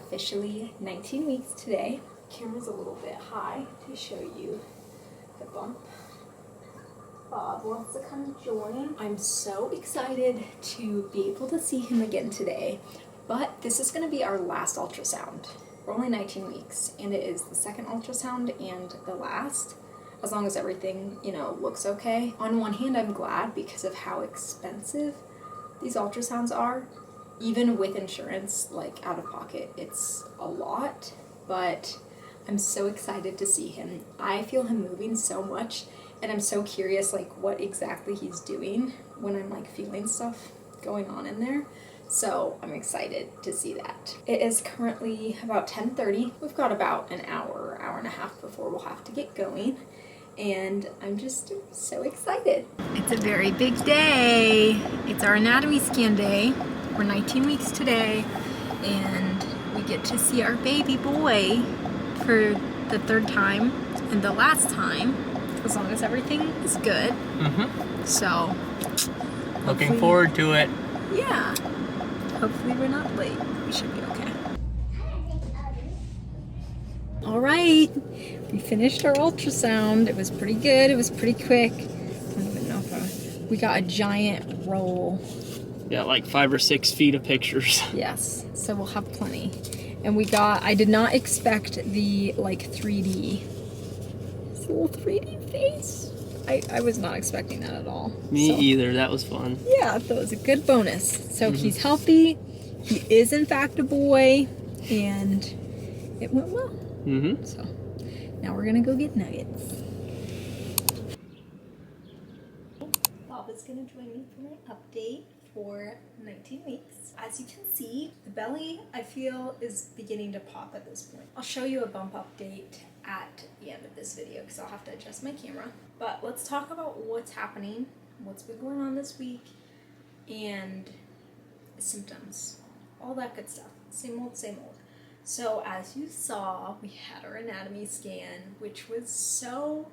officially 19 weeks today. Camera's a little bit high to show you the bump. Bob wants to come join. I'm so excited to be able to see him again today, but this is going to be our last ultrasound. We're only 19 weeks, and it is the second ultrasound and the last, as long as everything, looks okay. On one hand, I'm glad because of how expensive these ultrasounds are. Even with insurance, like out of pocket, it's a lot, but I'm so excited to see him. I feel him moving so much, and I'm so curious like what exactly he's doing when I'm like feeling stuff going on in there. So I'm excited to see that. It is currently about 10:30. We've got about an hour and a half before we'll have to get going. And I'm just so excited. It's a very big day. It's our anatomy scan day. We're 19 weeks today, and we get to see our baby boy for the third time and the last time, as long as everything is good. So, looking forward to it. Yeah. Hopefully we're not late. We should be okay. All right. We finished our ultrasound. It was pretty good. It was pretty quick. I don't even know if we got a giant roll. Yeah, like 5 or 6 feet of pictures. Yes, so we'll have plenty. And I did not expect the like 3D. This little 3D face. I was not expecting that at all. Me either. That was fun. Yeah, that was a good bonus. So he's healthy. He is in fact a boy, and it went well. So now we're gonna go get nuggets. Bob is gonna join me for my update for 19 weeks. As you can see, the belly, I feel, is beginning to pop at this point. I'll show you a bump update at the end of this video because I'll have to adjust my camera. But let's talk about what's happening, what's been going on this week, and symptoms. All that good stuff. Same old, same old. So as you saw, we had our anatomy scan, which was so...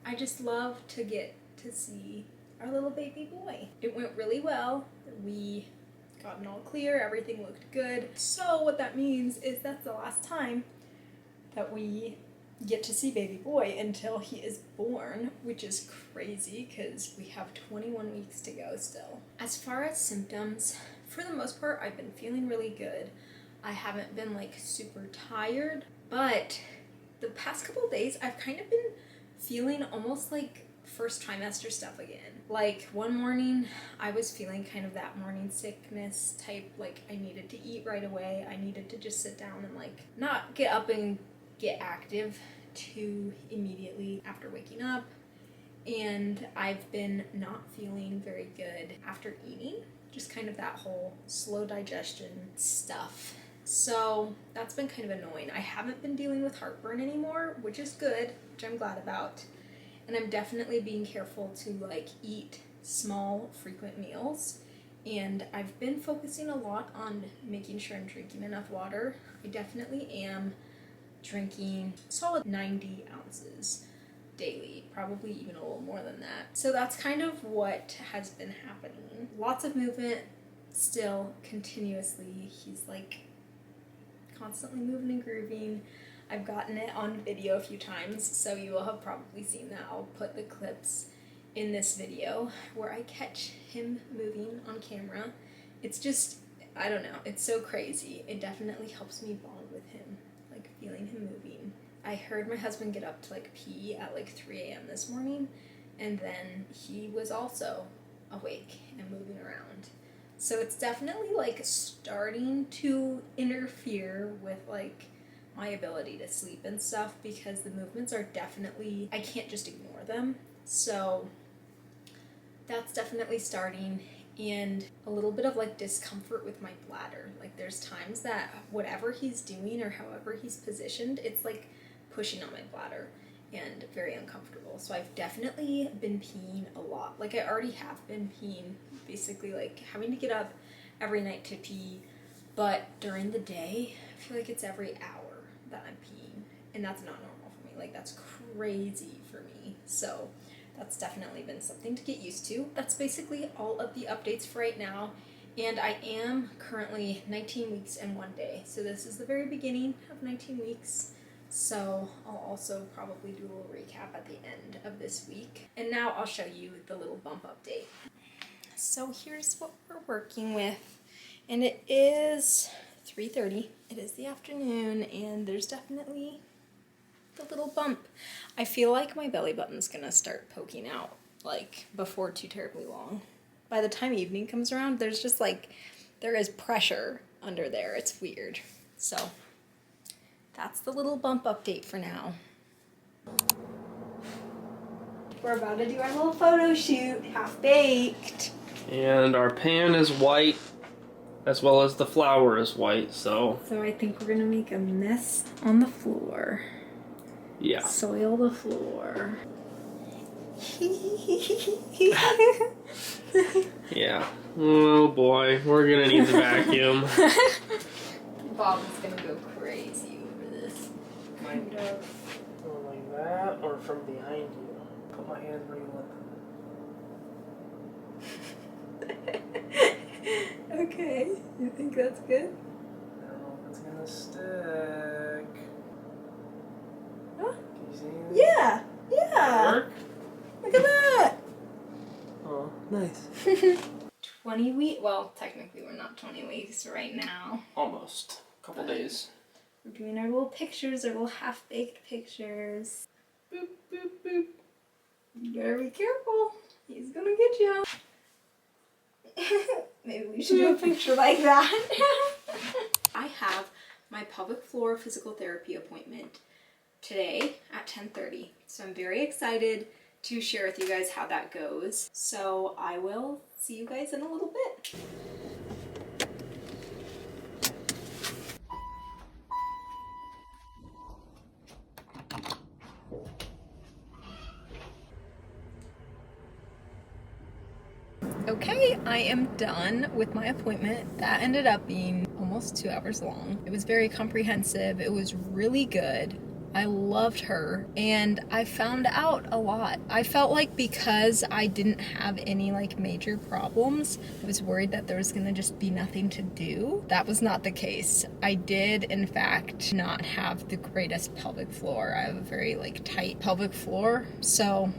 I just love to get to see our little baby boy. It went really well. We got an all clear, everything looked good. So what that means is that's the last time that we get to see baby boy until he is born, which is crazy because we have 21 weeks to go still. As far as symptoms, for the most part, I've been feeling really good. I haven't been like super tired, but the past couple of days, I've kind of been feeling almost like first trimester stuff again. Like one morning I was feeling kind of that morning sickness type, like I needed to eat right away. I needed to just sit down and like not get up and get active too immediately after waking up. And I've been not feeling very good after eating, just kind of that whole slow digestion stuff. So that's been kind of annoying. I haven't been dealing with heartburn anymore, which is good, which I'm glad about. And I'm definitely being careful to like eat small, frequent meals. And I've been focusing a lot on making sure I'm drinking enough water. I definitely am drinking solid 90 ounces daily, probably even a little more than that. So that's kind of what has been happening. Lots of movement still continuously. He's like constantly moving and grooving. I've gotten it on video a few times, so you will have probably seen that. I'll put the clips in this video where I catch him moving on camera. It's just, I don't know, it's so crazy. It definitely helps me bond with him, like feeling him moving. I heard my husband get up to like pee at like 3 a.m. this morning, and then he was also awake and moving around. So it's definitely like starting to interfere with like my ability to sleep and stuff, because the movements are definitely, I can't just ignore them. So that's definitely starting, and a little bit of like discomfort with my bladder. Like there's times that whatever he's doing or however he's positioned, it's like pushing on my bladder and very uncomfortable. So I've definitely been peeing a lot. Like I already have been peeing, basically like having to get up every night to pee, but during the day, I feel like it's every hour that I'm peeing, and that's not normal for me. Like that's crazy for me. So that's definitely been something to get used to. That's basically all of the updates for right now. And I am currently 19 weeks and 1 day. So this is the very beginning of 19 weeks. So I'll also probably do a little recap at the end of this week. And now I'll show you the little bump update. So here's what we're working with. And it is 3:30. It is the afternoon, and there's definitely the little bump. I feel like my belly button's gonna start poking out, like, before too terribly long. By the time evening comes around, there's just like, there is pressure under there. It's weird. So that's the little bump update for now. We're about to do our little photo shoot, half baked. And our pan is white, as well as the flour is white, so... So I think we're gonna make a mess on the floor. Yeah. Soil the floor. Yeah. Oh boy, we're gonna need the vacuum. Bob is gonna go crazy over this. Kind of. Like that, or from behind you. Put my hand where you want. Okay, you think that's good? I don't know if it's gonna stick. Huh? Can you see anything? Yeah, yeah. Work? Look at that. Oh, nice. 20 weeks. Well, technically we're not 20 weeks right now. Almost. A couple days. We're doing our little pictures, our little half-baked pictures. Boop, boop, boop. You better be careful. He's gonna get you. Maybe we should do a picture like that. I have my pelvic floor physical therapy appointment today at 10:30. So I'm very excited to share with you guys how that goes. So I will see you guys in a little bit. Okay, I am done with my appointment. That ended up being almost 2 hours long. It was very comprehensive. It was really good. I loved her, and I found out a lot. I felt like because I didn't have any like major problems, I was worried that there was gonna just be nothing to do. That was not the case. I did, in fact, not have the greatest pelvic floor. I have a very like tight pelvic floor, so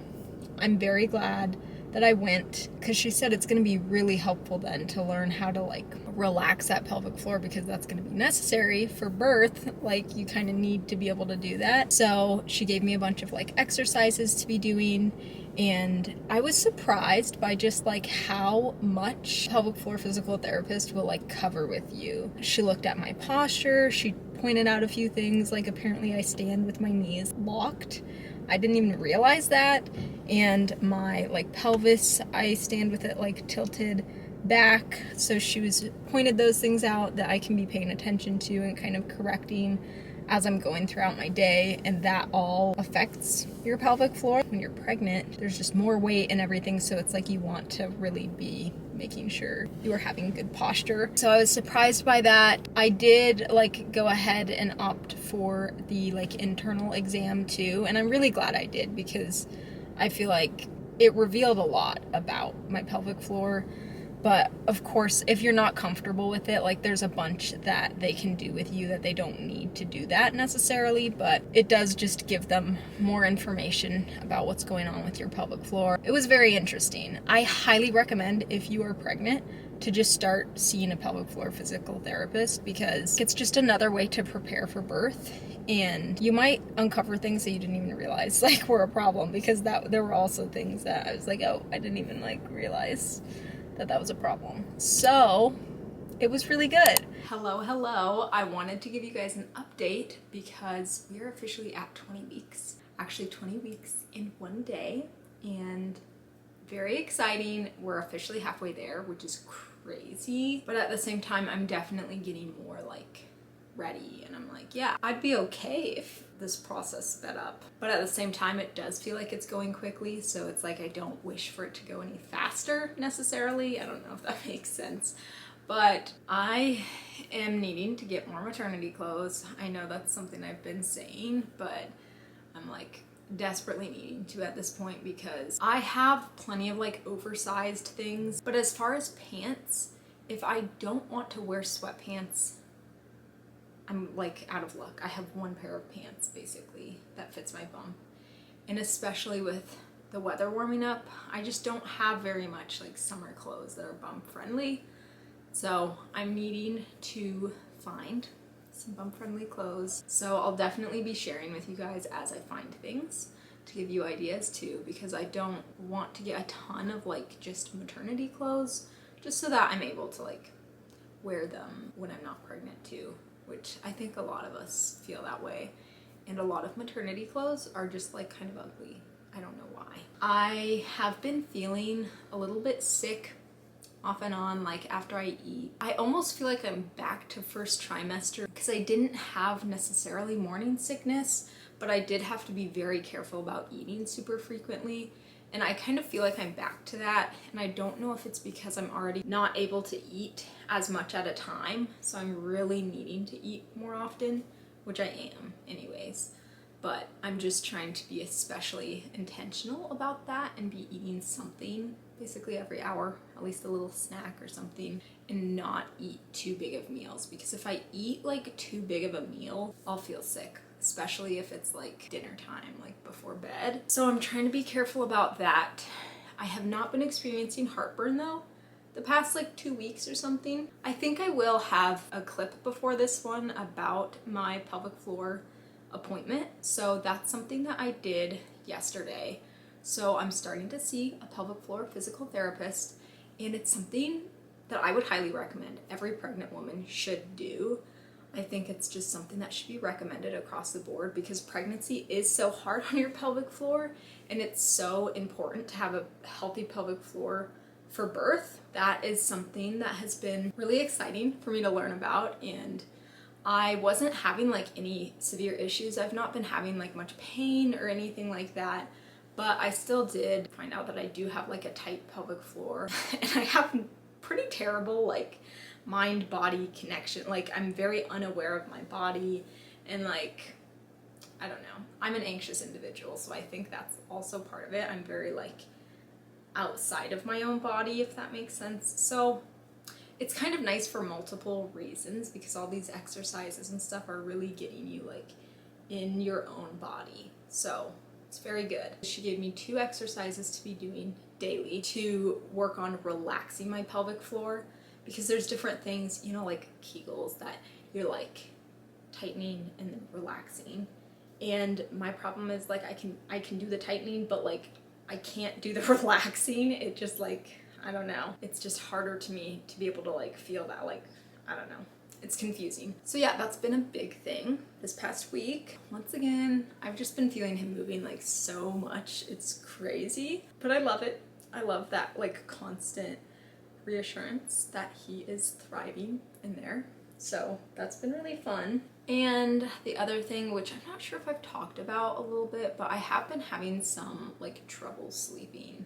I'm very glad that I went, because she said it's going to be really helpful then to learn how to like relax that pelvic floor, because that's going to be necessary for birth. Like, you kind of need to be able to do that. So she gave me a bunch of like exercises to be doing, and I was surprised by just like how much pelvic floor physical therapist will like cover with you. She looked at my posture. She pointed out a few things, like apparently I stand with my knees locked. I didn't even realize that. And my like pelvis, I stand with it like tilted back. So she pointed those things out that I can be paying attention to and kind of correcting as I'm going throughout my day, and that all affects your pelvic floor. When you're pregnant, there's just more weight and everything, so it's like you want to really be making sure you are having good posture. So I was surprised by that. I did like go ahead and opt for the like internal exam too, and I'm really glad I did, because I feel like it revealed a lot about my pelvic floor. But of course, if you're not comfortable with it, like there's a bunch that they can do with you that they don't need to do that necessarily, but it does just give them more information about what's going on with your pelvic floor. It was very interesting. I highly recommend, if you are pregnant, to just start seeing a pelvic floor physical therapist, because it's just another way to prepare for birth. And you might uncover things that you didn't even realize like were a problem, because there were also things that I was like, oh, I didn't even like realize that was a problem. So it was really good. Hello. I wanted to give you guys an update because we are officially at 20 weeks. Actually 20 weeks in 1 day, and very exciting. We're officially halfway there, which is crazy. But at the same time, I'm definitely getting more like ready, and I'm like, yeah, I'd be okay if this process sped up. But at the same time, it does feel like it's going quickly, so it's like I don't wish for it to go any faster necessarily. I don't know if that makes sense. But I am needing to get more maternity clothes. I know that's something I've been saying, but I'm like desperately needing to at this point, because I have plenty of like oversized things, but as far as pants, if I don't want to wear sweatpants, I'm like out of luck. I have one pair of pants basically that fits my bum. And especially with the weather warming up, I just don't have very much like summer clothes that are bum friendly. So I'm needing to find some bum friendly clothes. So I'll definitely be sharing with you guys as I find things to give you ideas too, because I don't want to get a ton of like just maternity clothes, just so that I'm able to like wear them when I'm not pregnant too, which I think a lot of us feel that way. And a lot of maternity clothes are just like kind of ugly. I don't know why. I have been feeling a little bit sick off and on, like after I eat. I almost feel like I'm back to first trimester because I didn't have necessarily morning sickness, but I did have to be very careful about eating super frequently. And I kind of feel like I'm back to that. And I don't know if it's because I'm already not able to eat as much at a time. So I'm really needing to eat more often, which I am anyways. But I'm just trying to be especially intentional about that and be eating something basically every hour, at least a little snack or something, and not eat too big of meals. Because if I eat like too big of a meal, I'll feel sick, especially if it's like dinner time, like before bed. So I'm trying to be careful about that. I have not been experiencing heartburn though the past like 2 weeks or something. I think I will have a clip before this one about my pelvic floor appointment. So that's something that I did yesterday. So I'm starting to see a pelvic floor physical therapist, and it's something that I would highly recommend every pregnant woman should do. I think it's just something that should be recommended across the board because pregnancy is so hard on your pelvic floor, and it's so important to have a healthy pelvic floor for birth. That is something that has been really exciting for me to learn about, and I wasn't having like any severe issues. I've not been having like much pain or anything like that, but I still did find out that I do have like a tight pelvic floor and I have pretty terrible like mind-body connection. Like I'm very unaware of my body, and like, I don't know. I'm an anxious individual, so I think that's also part of it. I'm very like outside of my own body, if that makes sense. So it's kind of nice for multiple reasons because all these exercises and stuff are really getting you like in your own body. So it's very good. She gave me 2 exercises to be doing daily to work on relaxing my pelvic floor, because there's different things, you know, like Kegels that you're like tightening and then relaxing. And my problem is like I can do the tightening, but like I can't do the relaxing. It just like, I don't know. It's just harder to me to be able to like feel that, like, I don't know. It's confusing. So yeah, that's been a big thing this past week. Once again, I've just been feeling him moving like so much. It's crazy, but I love it. I love that like constant reassurance that he is thriving in there. So that's been really fun. And the other thing, which I'm not sure if I've talked about a little bit, but I have been having some like trouble sleeping.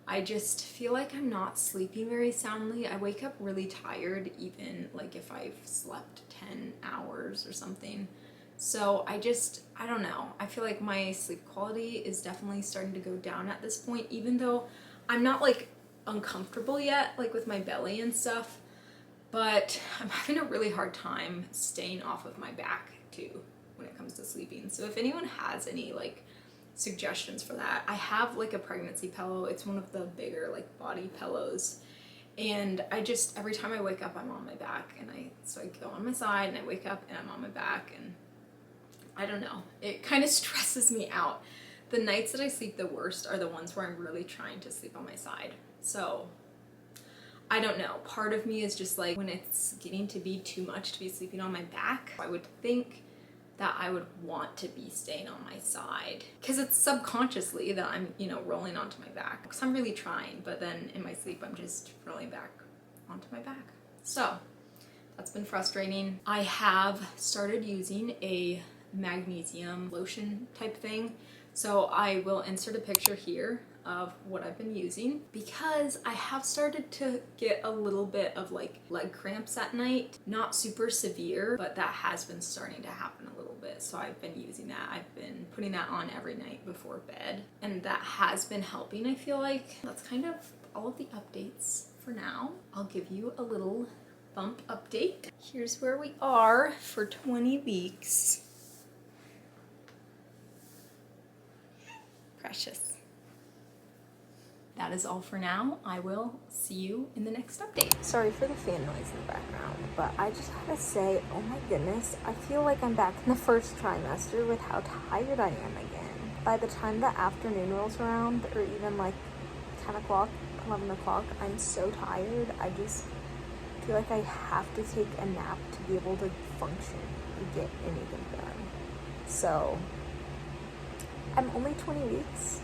I just feel like I'm not sleeping very soundly. I wake up really tired, even like if I've slept 10 hours or something. So I don't know. I feel like my sleep quality is definitely starting to go down at this point, even though I'm not like uncomfortable yet, like with my belly and stuff, but I'm having a really hard time staying off of my back too when it comes to sleeping. So if anyone has any like suggestions for that, I have like a pregnancy pillow. It's one of the bigger like body pillows, and I just, every time I wake up I'm on my back, and so I go on my side and I wake up and I'm on my back, and I don't know, it kind of stresses me out. The nights that I sleep the worst are the ones where I'm really trying to sleep on my side. So I don't know, part of me is just like, when it's getting to be too much to be sleeping on my back, I would think that I would want to be staying on my side, because it's subconsciously that I'm, you know, rolling onto my back, because I'm really trying, but then in my sleep I'm just rolling back onto my back. So that's been frustrating. I have started using a magnesium lotion type thing, so I will insert a picture here of what I've been using, because I have started to get a little bit of like leg cramps at night. Not super severe, but that has been starting to happen a little bit. So I've been using that. I've been putting that on every night before bed, and that has been helping, I feel like. That's kind of all of the updates for now, I'll give you a little bump update. Here's where we are for 20 weeks. Precious. That is all for now. I will see you in the next update. Sorry for the fan noise in the background, but I just had to say, oh my goodness, I feel like I'm back in the first trimester with how tired I am again. By the time the afternoon rolls around, or even like 10 o'clock, 11 o'clock, I'm so tired. I just feel like I have to take a nap to be able to function and get anything done. So, I'm only 20 weeks.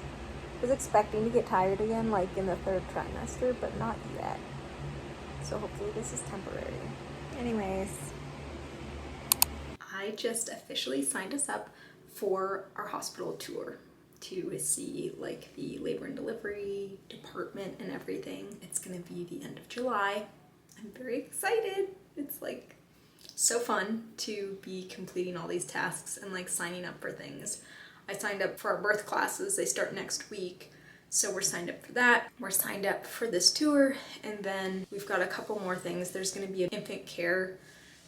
I was expecting to get tired again like in the third trimester, but not yet. So hopefully this is temporary. Anyways. I just officially signed us up for our hospital tour to see like the labor and delivery department and everything. It's gonna be the end of July. I'm very excited. It's like so fun to be completing all these tasks and like signing up for things. I signed up for our birth classes. They start next week. So we're signed up for that. We're signed up for this tour. And then we've got a couple more things. There's gonna be an infant care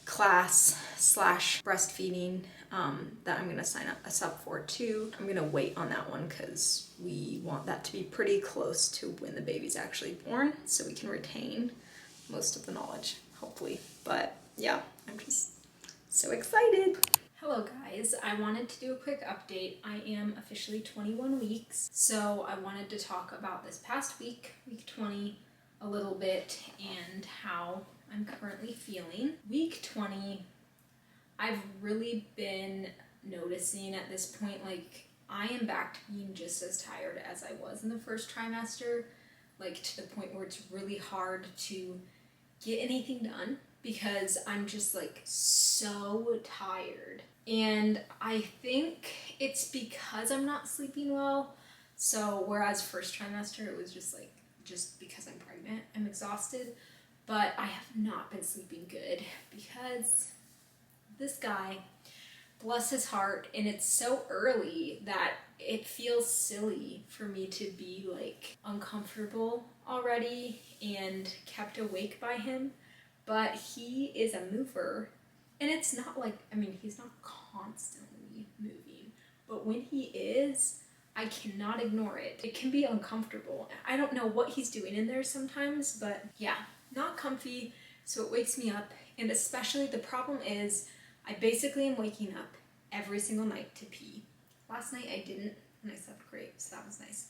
class / breastfeeding that I'm gonna sign us up for too. I'm gonna wait on that one because we want that to be pretty close to when the baby's actually born so we can retain most of the knowledge, hopefully. But yeah, I'm just so excited. Hello guys, I wanted to do a quick update. I am officially 21 weeks, so I wanted to talk about this past week, week 20, a little bit and how I'm currently feeling. Week 20, I've really been noticing at this point, like I am back to being just as tired as I was in the first trimester, like to the point where it's really hard to get anything done because I'm just like so tired. And I think it's because I'm not sleeping well. So whereas first trimester, it was just like, just because I'm pregnant, I'm exhausted. But I have not been sleeping good because this guy, bless his heart, and it's so early that it feels silly for me to be like uncomfortable already and kept awake by him. But he is a mover, and it's not like, I mean, he's not constantly moving, but when he is, I cannot ignore it. It can be uncomfortable. I don't know what he's doing in there sometimes, but yeah, not comfy, so it wakes me up. And especially the problem is I basically am waking up every single night to pee. Last night I didn't, and I slept great, so that was nice.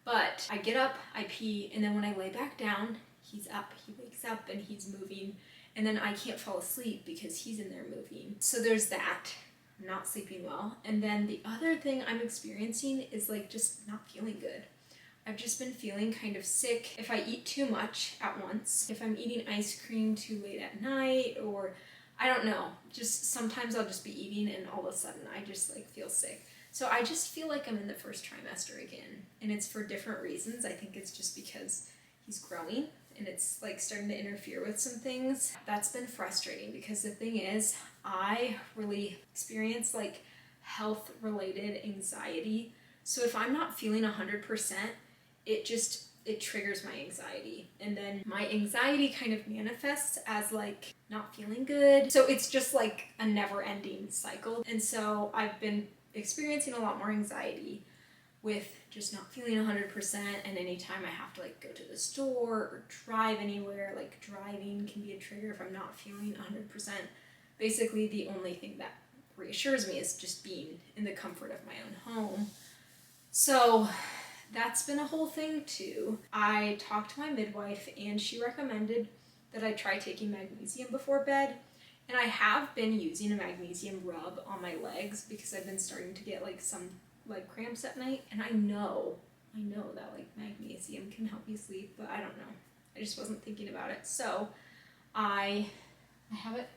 But I get up, I pee, and then when I lay back down, he's up, he wakes up and he's moving, and then I can't fall asleep because he's in there moving. So there's that. I'm not sleeping well. And then the other thing I'm experiencing is like just not feeling good. I've just been feeling kind of sick if I eat too much at once, if I'm eating ice cream too late at night, or I don't know, just sometimes I'll just be eating and all of a sudden I just like feel sick. So I just feel like I'm in the first trimester again, and it's for different reasons. I think it's just because he's growing and it's like starting to interfere with some things. That's been frustrating because the thing is, I really experience like health related anxiety. So if I'm not feeling 100%, it triggers my anxiety. And then my anxiety kind of manifests as like not feeling good. So it's just like a never ending cycle. And so I've been experiencing a lot more anxiety with just not feeling 100%, and anytime I have to like go to the store or drive anywhere, like driving can be a trigger if I'm not feeling 100%. Basically the only thing that reassures me is just being in the comfort of my own home. So that's been a whole thing too. I talked to my midwife and she recommended that I try taking magnesium before bed. And I have been using a magnesium rub on my legs because I've been starting to get like some leg cramps at night. And I know that like magnesium can help you sleep, but I don't know. I just wasn't thinking about it. So I have it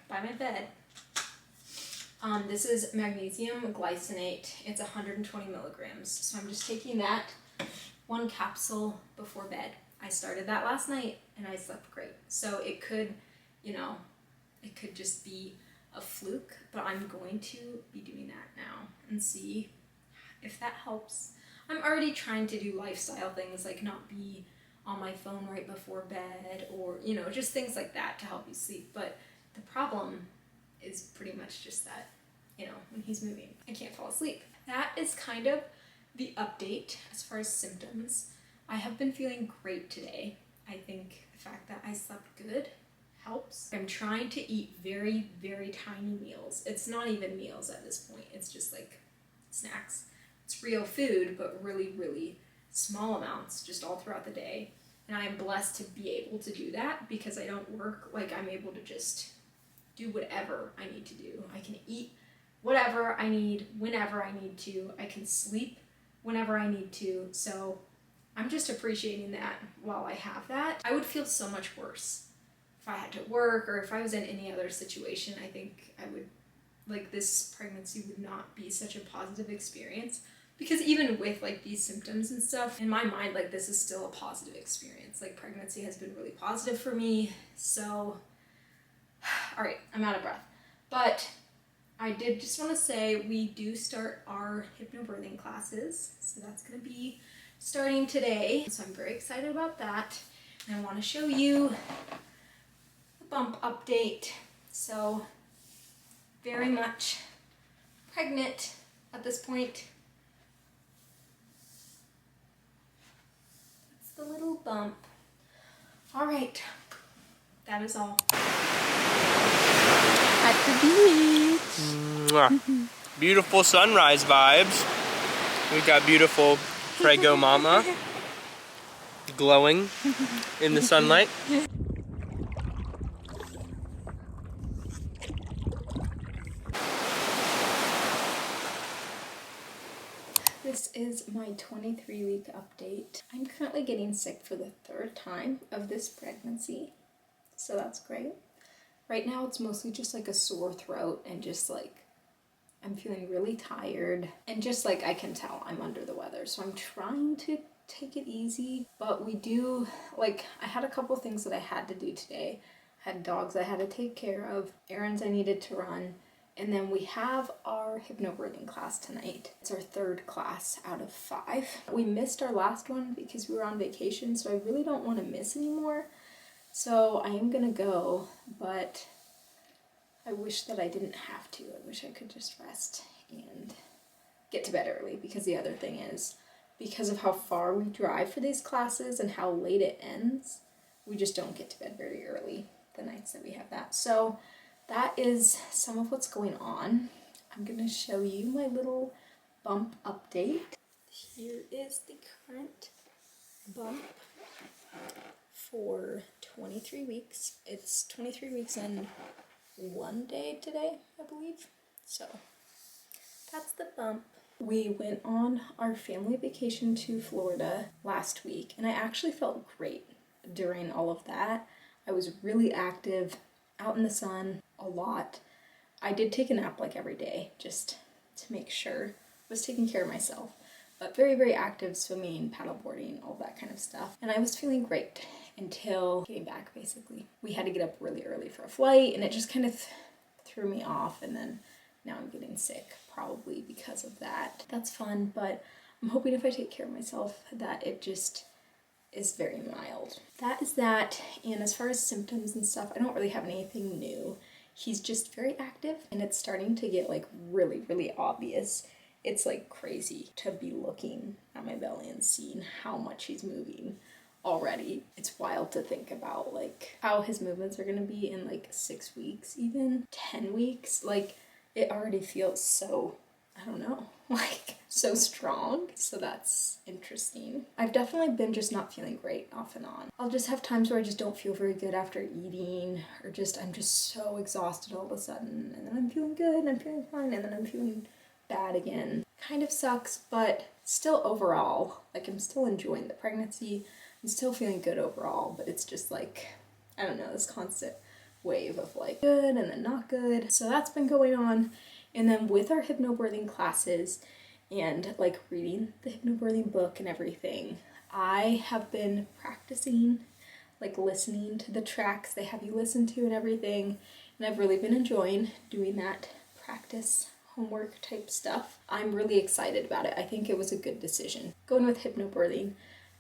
by my bed. This is magnesium glycinate. It's 120 milligrams. So I'm just taking that one capsule before bed. I started that last night and I slept great. So it could, it could just be a fluke, but I'm going to be doing that now and see if that helps. I'm already trying to do lifestyle things like not be on my phone right before bed, or, you know, just things like that to help you sleep. But the problem is pretty much just that, you know, when he's moving, I can't fall asleep. That is kind of the update as far as symptoms. I have been feeling great today. I think the fact that I slept good helps. I'm trying to eat very, very tiny meals. It's not even meals at this point. It's just like snacks. It's real food, but really, really small amounts just all throughout the day. And I am blessed to be able to do that because I don't work. Like, I'm able to just do whatever I need to do. I can eat whatever I need, whenever I need to. I can sleep whenever I need to. So I'm just appreciating that while I have that. I would feel so much worse if I had to work or if I was in any other situation. I think I would, like, this pregnancy would not be such a positive experience, because even with like these symptoms and stuff, in my mind, like, this is still a positive experience. Like, pregnancy has been really positive for me. So, all right, I'm out of breath. But I did just want to say we do start our hypnobirthing classes. So that's going to be starting today. So I'm very excited about that. And I want to show you the bump update. So very much pregnant at this point. That's the little bump. All right, that is all. At the beach. Mwah. Beautiful sunrise vibes. We've got beautiful Prego Mama glowing in the sunlight. This is my 23-week update. I'm currently getting sick for the 3rd time of this pregnancy, so that's great. Right now it's mostly just like a sore throat and just like I'm feeling really tired, and just like I can tell I'm under the weather, so I'm trying to take it easy. But we do, like, I had a couple things that I had to do today. I had dogs I had to take care of, errands I needed to run, and then we have our hypnobirthing class tonight. It's our 3rd class out of 5. We missed our last one because we were on vacation, so I really don't want to miss anymore. So I am gonna go, but I wish that I didn't have to. I wish I could just rest and get to bed early, because the other thing is, because of how far we drive for these classes and how late it ends, we just don't get to bed very early the nights that we have that. So that is some of what's going on. I'm gonna show you my little bump update. Here is the current bump for 23 weeks. It's 23 weeks and 1 day today, I believe. So that's the bump. We went on our family vacation to Florida last week, and I actually felt great during all of that. I was really active, out in the sun a lot. I did take a nap like every day just to make sure I was taking care of myself. But very, very active, swimming, paddleboarding, all that kind of stuff. And I was feeling great until getting back, basically. We had to get up really early for a flight, and it just kind of threw me off, and then now I'm getting sick, probably because of that. That's fun, but I'm hoping if I take care of myself that it just is very mild. That is that, and as far as symptoms and stuff, I don't really have anything new. He's just very active, and it's starting to get like really, really obvious. It's like crazy to be looking at my belly and seeing how much he's moving already. It's wild to think about like how his movements are gonna be in like 6 weeks, even 10 weeks. Like, it already feels so, I don't know, like so strong. So that's interesting. I've definitely been just not feeling great off and on. I'll just have times where I just don't feel very good after eating, or just I'm just so exhausted all of a sudden, and then I'm feeling good and I'm feeling fine, and then I'm feeling bad again. Kind of sucks, but still overall, like, I'm still enjoying the pregnancy. I'm still feeling good overall, but it's just like, I don't know, this constant wave of like good and then not good. So that's been going on. And then with our hypnobirthing classes and like reading the hypnobirthing book and everything, I have been practicing, like listening to the tracks they have you listen to and everything. And I've really been enjoying doing that practice homework type stuff. I'm really excited about it. I think it was a good decision. Going with hypnobirthing,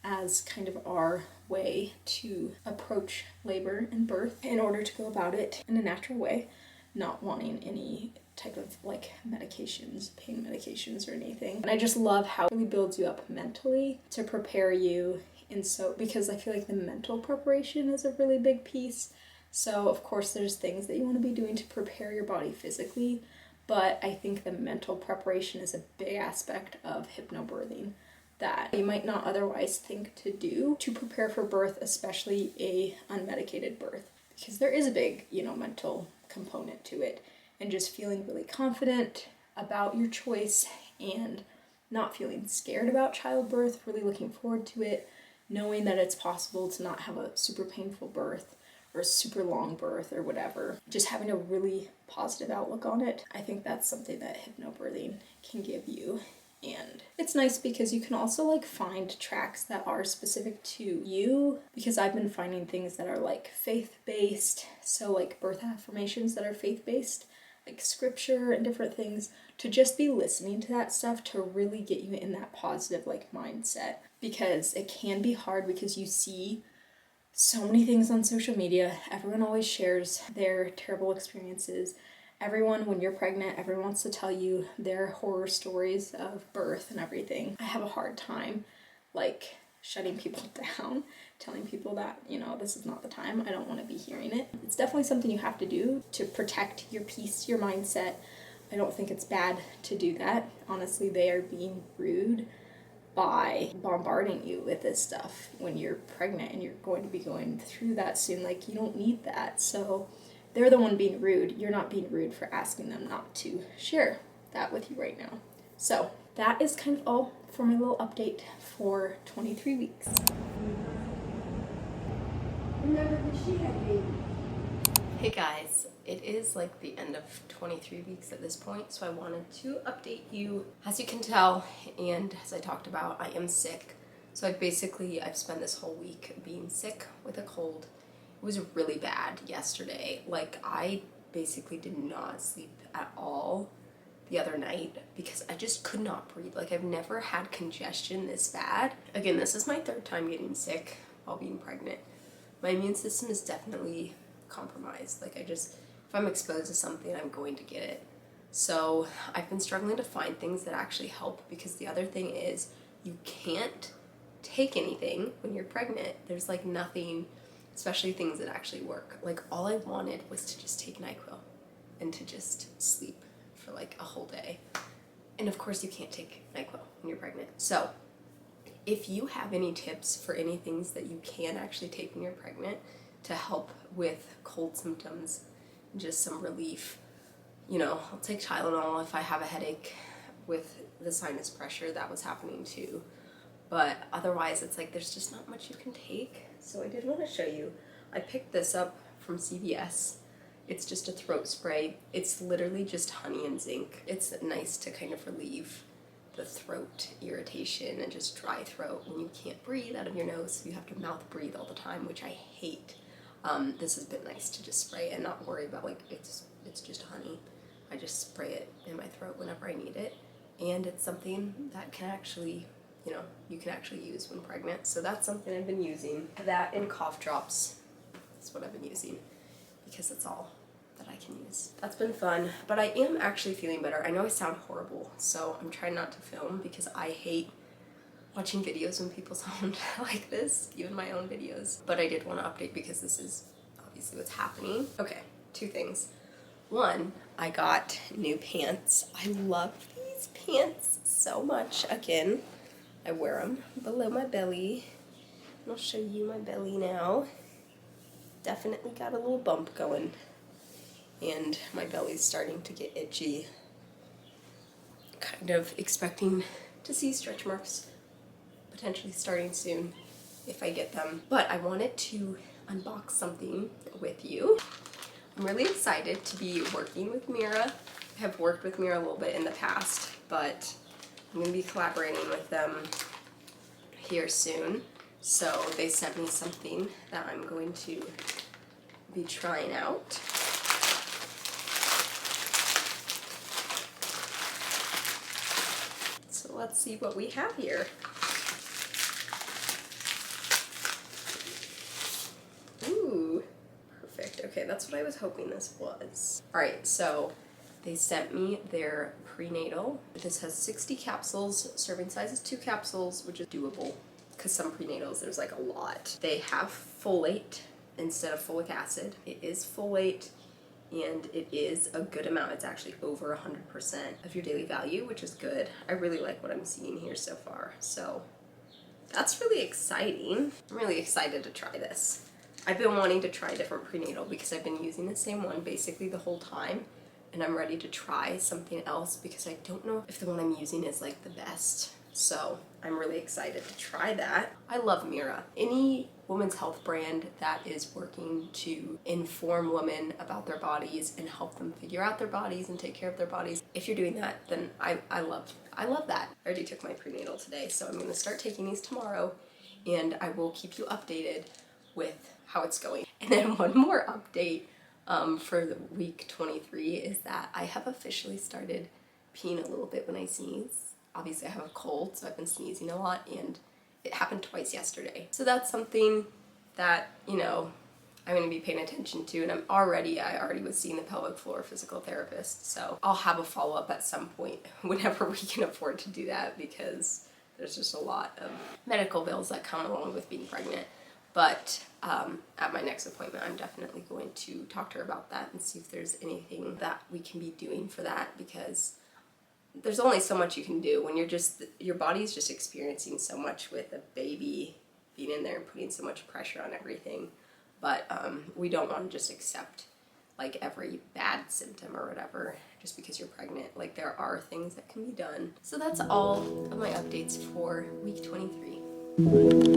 as kind of our way to approach labor and birth in order to go about it in a natural way, not wanting any type of like medications, pain medications or anything. And I just love how it really builds you up mentally to prepare you. And so, because I feel like the mental preparation is a really big piece. So of course there's things that you want to be doing to prepare your body physically, but I think the mental preparation is a big aspect of hypnobirthing that you might not otherwise think to do to prepare for birth, especially a unmedicated birth, because there is a big, mental component to it, and just feeling really confident about your choice and not feeling scared about childbirth, really looking forward to it, knowing that it's possible to not have a super painful birth or a super long birth or whatever, just having a really positive outlook on it. I think that's something that hypnobirthing can give you. And it's nice because you can also like find tracks that are specific to you, because I've been finding things that are like faith-based, so like birth affirmations that are faith-based, like scripture and different things, to just be listening to that stuff to really get you in that positive like mindset, because it can be hard because you see so many things on social media. Everyone always shares their terrible experiences. Everyone, when you're pregnant, everyone wants to tell you their horror stories of birth and everything. I have a hard time, like, shutting people down, telling people that, this is not the time. I don't want to be hearing it. It's definitely something you have to do to protect your peace, your mindset. I don't think it's bad to do that. Honestly, they are being rude by bombarding you with this stuff when you're pregnant and you're going to be going through that soon. Like, you don't need that. So they're the one being rude. You're not being rude for asking them not to share that with you right now. So that is kind of all for my little update for 23 weeks. Remember when she had a baby? Hey guys, it is like the end of 23 weeks at this point, so I wanted to update you. As you can tell, and as I talked about, I am sick. So I've spent this whole week being sick with a cold. It was really bad yesterday. Like, I basically did not sleep at all the other night because I just could not breathe. Like, I've never had congestion this bad. Again, this is my third time getting sick while being pregnant. My immune system is definitely compromised. Like, if I'm exposed to something, I'm going to get it. So I've been struggling to find things that actually help, because the other thing is you can't take anything when you're pregnant. There's like nothing, especially things that actually work. Like, all I wanted was to just take NyQuil and to just sleep for like a whole day. And of course you can't take NyQuil when you're pregnant. So if you have any tips for any things that you can actually take when you're pregnant to help with cold symptoms, just some relief, I'll take Tylenol if I have a headache with the sinus pressure. That was happening too. But otherwise, it's like there's just not much you can take. So I did want to show you. I picked this up from CVS. It's just a throat spray. It's literally just honey and zinc. It's nice to kind of relieve the throat irritation and just dry throat when you can't breathe out of your nose. So you have to mouth breathe all the time, which I hate. This has been nice to just spray and not worry about, like, it's just honey. I just spray it in my throat whenever I need it. And it's something that can actually, you can actually use when pregnant. So that's something I've been using. That and cough drops is what I've been using, because it's all that I can use. That's been fun, but I am actually feeling better. I know I sound horrible, so I'm trying not to film because I hate watching videos when people sound like this, even my own videos. But I did want to update because this is obviously what's happening. Okay, 2 things. One, I got new pants. I love these pants so much. Again, I wear them below my belly. And I'll show you my belly now. Definitely got a little bump going. And my belly's starting to get itchy. Kind of expecting to see stretch marks potentially starting soon if I get them. But I wanted to unbox something with you. I'm really excited to be working with Mira. I have worked with Mira a little bit in the past, but I'm going to be collaborating with them here soon. So they sent me something that I'm going to be trying out. So let's see what we have here. what I was hoping this was. Alright, so they sent me their prenatal. This has 60 capsules. Serving size is 2 capsules, which is doable because some prenatals there's like a lot. They have folate instead of folic acid. It is folate and it is a good amount. It's actually over 100% of your daily value, which is good. I really like what I'm seeing here so far. So that's really exciting. I'm really excited to try this. I've been wanting to try a different prenatal because I've been using the same one basically the whole time, and I'm ready to try something else because I don't know if the one I'm using is like the best. So I'm really excited to try that. I love Mira. Any women's health brand that is working to inform women about their bodies and help them figure out their bodies and take care of their bodies. If you're doing that, then I love that. I already took my prenatal today, so I'm gonna start taking these tomorrow, and I will keep you updated with how it's going. And then one more update for the week 23 is that I have officially started peeing a little bit when I sneeze. Obviously I have a cold, so I've been sneezing a lot, and it happened twice yesterday. So that's something that, you know, I'm gonna be paying attention to, and I already was seeing the pelvic floor physical therapist, so I'll have a follow-up at some point whenever we can afford to do that, because there's just a lot of medical bills that come along with being pregnant. But at my next appointment, I'm definitely going to talk to her about that and see if there's anything that we can be doing for that, because there's only so much you can do when your body's just experiencing so much with a baby being in there and putting so much pressure on everything. But we don't want to just accept like every bad symptom or whatever just because you're pregnant. Like, there are things that can be done. So that's all of my updates for week 23.